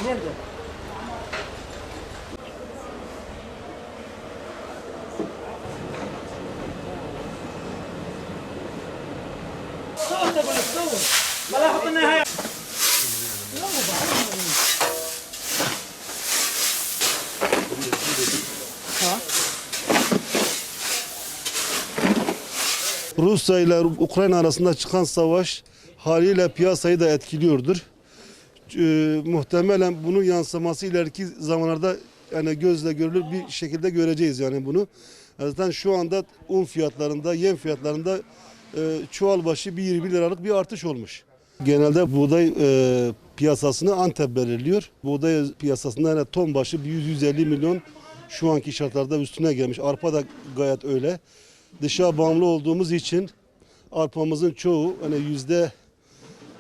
Nerede? صوت اقول لك صوت ولا احط النهايه. Rusya ile Ukrayna arasında çıkan savaş haliyle piyasayı da etkiliyordur. Muhtemelen bunun yansıması ileriki zamanlarda yani gözle görülür bir şekilde göreceğiz yani bunu. Zaten şu anda un fiyatlarında, yem fiyatlarında çuval başı bir 20 liralık bir artış olmuş. Genelde buğday piyasasını Antep belirliyor. Buğday piyasasında yani ton başı 100-150 milyon şu anki şartlarda üstüne gelmiş. Arpa da gayet öyle. Dışa bağımlı olduğumuz için arpamızın çoğu hani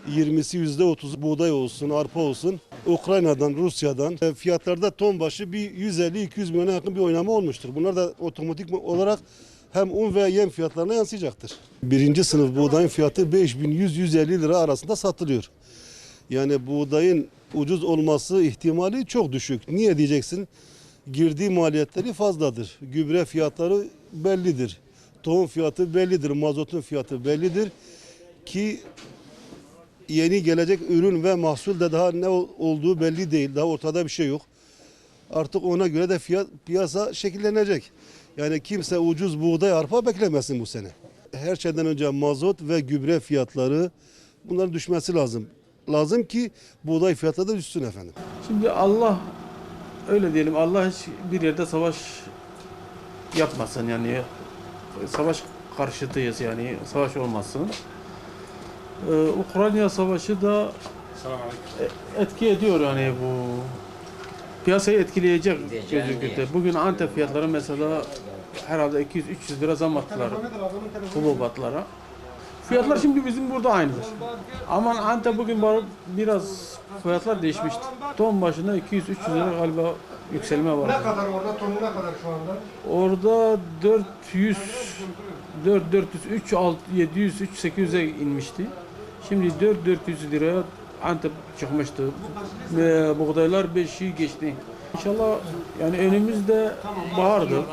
%20'si %30 buğday olsun, arpa olsun. Ukrayna'dan, Rusya'dan fiyatlarda ton başı bir 150-200 milyona yakın bir oynama olmuştur. Bunlar da otomatik olarak hem un ve yem fiyatlarına yansıyacaktır. Birinci sınıf buğdayın fiyatı 5100-150 lira arasında satılıyor. Yani buğdayın ucuz olması ihtimali çok düşük. Niye diyeceksin? Girdi maliyetleri fazladır. Gübre fiyatları bellidir. Tohum fiyatı bellidir. Mazotun fiyatı bellidir. Ki yeni gelecek ürün ve mahsul de daha ne olduğu belli değil. Daha ortada bir şey yok. Artık ona göre de piyasa şekillenecek. Yani kimse ucuz buğday arpa beklemesin bu sene. Her şeyden önce mazot ve gübre fiyatları bunların düşmesi lazım. Lazım ki buğday fiyatları da düşsün efendim. Şimdi Allah öyle diyelim, Allah hiç bir yerde savaş yapmasın yani savaş karşıtıyız yani savaş olmasın. Ukrayna savaşı da etki ediyor yani bu piyasayı etkileyecek gözüküyor. Bugün Antep fiyatları mesela herhalde 200-300 lira zam attılar hububatlara. Fiyatlar şimdi bizim burada aynıdır. Ama Antep bugün biraz fiyatlar değişmişti. Ton başına 200-300 lira galiba yükselme var. Ne kadar orada? Tonu ne kadar şu anda? Orada 403, 700, 800'e inmişti. Şimdi 400 liraya Antep çıkmıştı. Buğdaylar 5'i geçti. İnşallah yani önümüzde bahardır.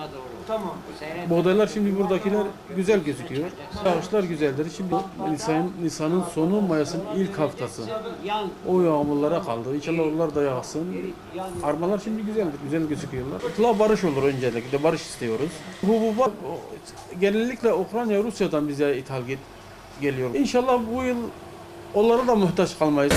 Buğdaylar şimdi buradakiler güzel gözüküyor. Yağışlar güzeldir. Şimdi Nisan'ın sonu, Mayıs'ın ilk haftası. O yağmurlara kaldı. İnşallah onlar da yağsın. Armalar şimdi güzeldir, güzel gözüküyorlar. İtla barış olur öncelikle, barış istiyoruz. Bu genellikle Ukrayna, Rusya'dan bize ithal geliyor. İnşallah bu yıl onlara da muhtaç kalmayız.